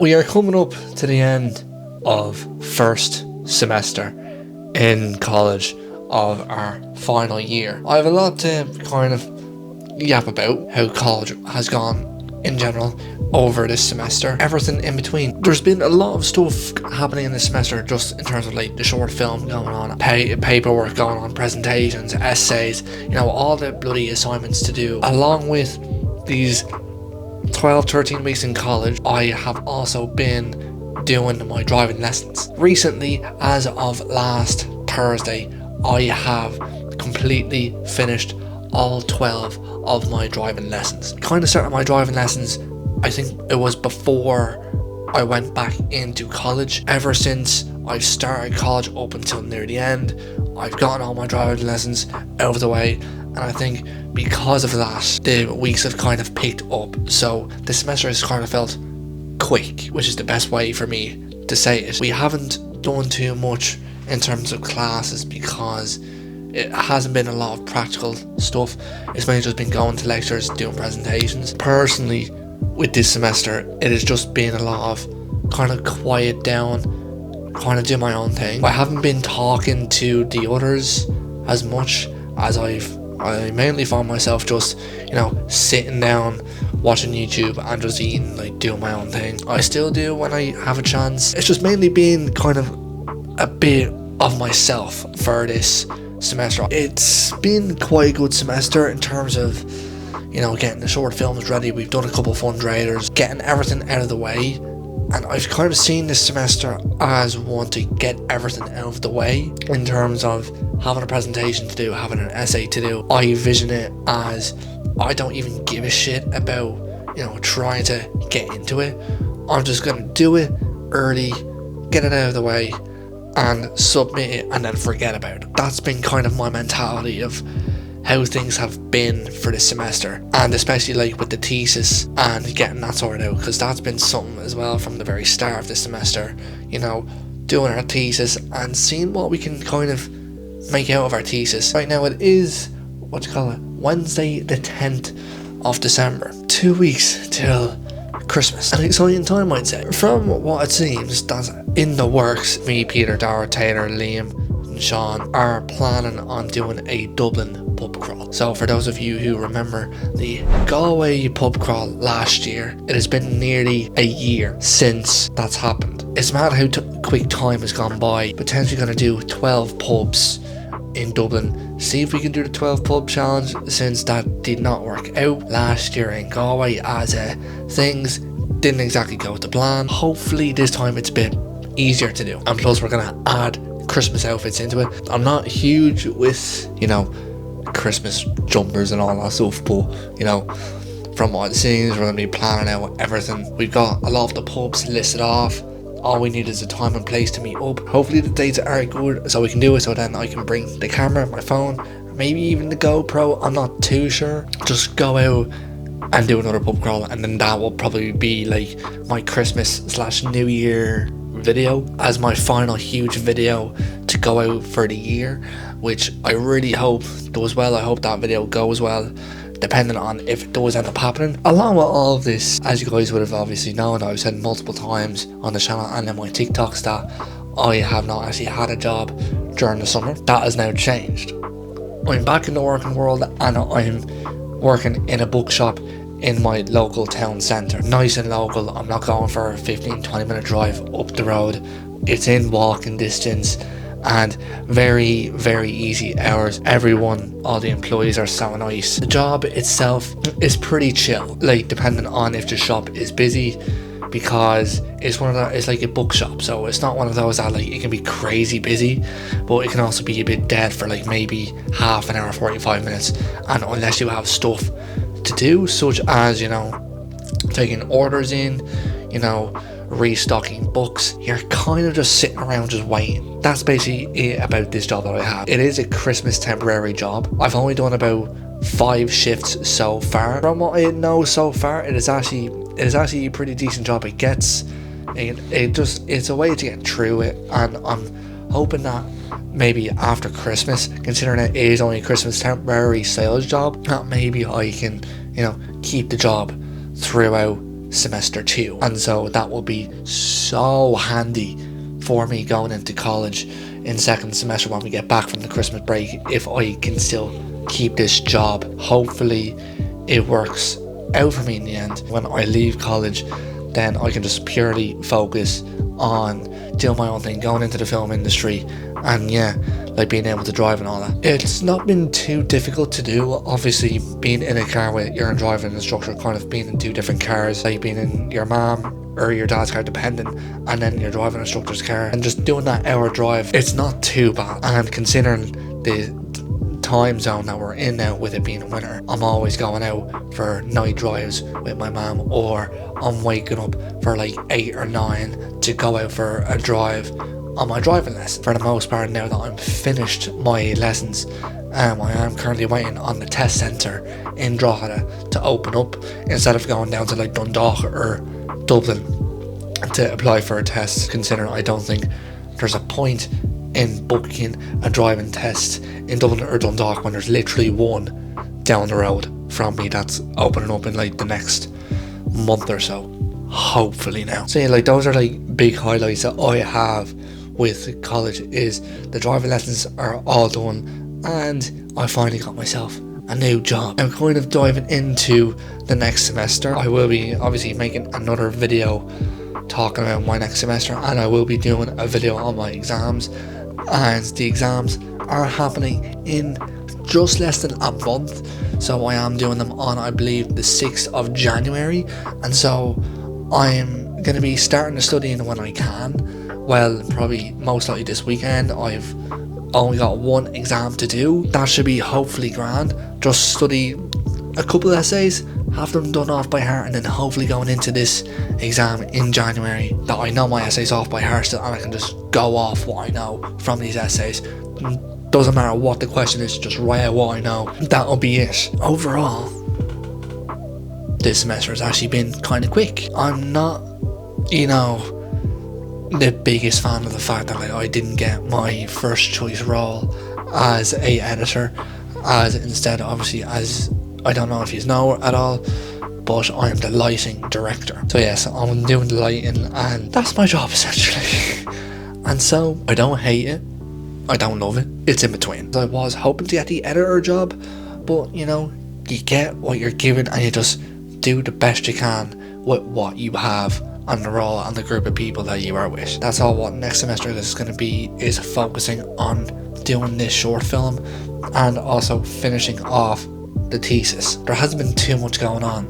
We are coming up to the end of first semester in college of our final year. I have a lot to kind of yap about how college has gone in general over this semester, everything in between. There's been a lot of stuff happening in this semester, just in terms of like the short film going on, paperwork going on, presentations, essays, all the bloody assignments to do. Along with these 12-13 weeks in college, I have also been doing my driving lessons. Recently, as of last Thursday, I have completely finished all 12 of my driving lessons. Kind of started my driving lessons, I think it was before I went back into college. Ever since I've started college up until near the end, I've gotten all my driving lessons out of the way, and I think because of that, the weeks have kind of picked up. So the semester has kind of felt quick, which is the best way for me to say it. We haven't done too much in terms of classes because it hasn't been a lot of practical stuff. It's mainly just been going to lectures, doing presentations. Personally, with this semester, it has just been a lot of kind of quiet down, kind of do my own thing. I haven't been talking to the others as much as I mainly found myself just, sitting down, watching YouTube and just eating, doing my own thing. I still do when I have a chance. It's just mainly been kind of a bit of myself for this semester. It's been quite a good semester in terms of, getting the short films ready. We've done a couple of fundraisers, getting everything out of the way. And I've kind of seen this semester as one to get everything out of the way in terms of having a presentation to do, having an essay to do. I vision it as I don't even give a shit about, trying to get into it. I'm just going to do it early, get it out of the way, and submit it and then forget about it. That's been kind of my mentality of how things have been for this semester, and especially with the thesis and getting that sorted out, because that's been something as well from the very start of this semester, doing our thesis and seeing what we can kind of make out of our thesis. Right now it is, Wednesday the 10th of December. 2 weeks till Christmas. An exciting time, I'd say. From what it seems, that's in the works. Me, Peter, Dara, Taylor, Liam and Sean are planning on doing a Dublin pub crawl. So for those of you who remember the Galway pub crawl last year, it has been nearly a year since that's happened. It's mad how quick time has gone by. Potentially going to do 12 pubs in Dublin. See if we can do the 12 pub challenge, since that did not work out last year in Galway, as things didn't exactly go to plan. Hopefully this time it's a bit easier to do, and plus we're going to add Christmas outfits into it. I'm not huge with Christmas jumpers and all that stuff, but from what it seems, we're going to be planning out everything. We've got a lot of the pubs listed off. All we need is a time and place to meet up. Hopefully the dates are good so we can do it, so then I can bring the camera, my phone, maybe even the GoPro. I'm not too sure. Just go out and do another pub crawl, and then that will probably be my Christmas/New Year video as my final huge video to go out for the year, which I really hope does well. I hope that video goes well, depending on if it does end up happening. Along with all of this, as you guys would have obviously known, I've said multiple times on the channel and in my TikToks that I have not actually had a job during the summer. That has now changed. I'm back in the working world, and I'm working in a bookshop in my local town centre. Nice and local. I'm not going for a 15-20 minute drive up the road. It's in walking distance and very, very easy hours. Everyone, all the employees are so nice. The job itself is pretty chill, depending on if the shop is busy, because it's like a bookshop, so it's not one of those that it can be crazy busy, but it can also be a bit dead for maybe half an hour, 45 minutes, and unless you have stuff to do, such as taking orders in, restocking books, you're kind of just sitting around just waiting. That's basically it about this job that I have. It is a Christmas temporary job. I've only done about 5 shifts so far. From what I know so far, it is actually a pretty decent job. It's a way to get through it, and I'm hoping that maybe after Christmas, considering it is only a Christmas temporary sales job, that maybe I can keep the job throughout semester 2, and so that will be so handy for me going into college in second semester when we get back from the Christmas break, if I can still keep this job. Hopefully it works out for me in the end. When I leave college, then I can just purely focus on doing my own thing, going into the film industry, and yeah, like being able to drive and all that. It's not been too difficult to do. Obviously, being in a car with your driving instructor, kind of being in two different cars, like being in your mom or your dad's car depending, and then your driving instructor's car, and just doing that hour drive, it's not too bad. And considering the time zone that we're in now, with it being winter, I'm always going out for night drives with my mum, or I'm waking up for like 8 or 9 to go out for a drive on my driving lesson. For the most part, now that I'm finished my lessons, I am currently waiting on the test centre in Drogheda to open up, instead of going down to like Dundalk or Dublin to apply for a test, considering I don't think there's a point in booking a driving test in Dublin or Dundalk when there's literally one down the road from me that's opening up in like the next month or so, hopefully now. So yeah, like those are like big highlights that I have with college, is the driving lessons are all done and I finally got myself a new job. I'm kind of diving into the next semester. I will be obviously making another video talking about my next semester, and I will be doing a video on my exams, and the exams are happening in just less than a month, so I am doing them on, I believe, the 6th of January, and so I'm going to be starting to studying when I can. Well, probably most likely this weekend. I've only got one exam to do. That should be hopefully grand. Just study a couple of essays, have them done off by heart, and then hopefully going into this exam in January that I know my essays off by heart still, and I can just go off what I know from these essays. Doesn't matter what the question is, just write out what I know. That'll be it. Overall, this semester has actually been kind of quick. I'm not, the biggest fan of the fact that I didn't get my first choice role as a editor, as instead, obviously, as I don't know if you know at all, but I'm the lighting director. So yes, I'm doing the lighting, and that's my job essentially. And so I don't hate it, I don't love it, it's in between. I was hoping to get the editor job, but you get what you're given and you just do the best you can with what you have and the role and the group of people that you are with. That's all what next semester is going to be, is focusing on doing this short film and also finishing off the thesis. There hasn't been too much going on.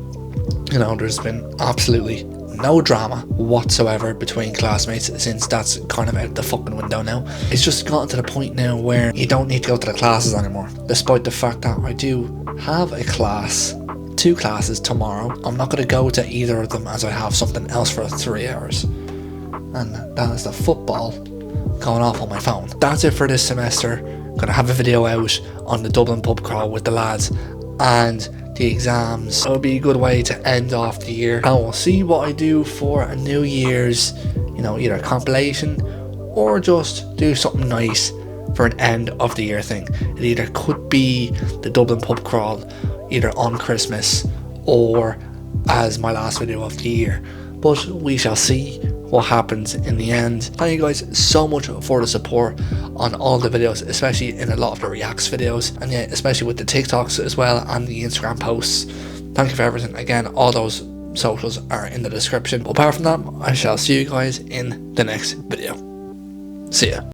There's been absolutely no drama whatsoever between classmates, since that's kind of out the fucking window now. It's just gotten to the point now where you don't need to go to the classes anymore, despite the fact that I do have a class, 2 classes tomorrow. I'm not going to go to either of them as I have something else for 3 hours, and that is the football going off on my phone. That's it for this semester. I'm going to have a video out on the Dublin pub crawl with the lads and the exams. It'll be a good way to end off the year, and we'll see what I do for a New Year's, either a compilation or just do something nice for an end of the year thing. It either could be the Dublin pub crawl either on Christmas or as my last video of the year, but we shall see what happens in the end. Thank you guys so much for the support on all the videos, especially in a lot of the reacts videos, and yeah, especially with the TikToks as well and the Instagram posts. Thank you for everything. Again, all those socials are in the description. But apart from that, I shall see you guys in the next video. See ya.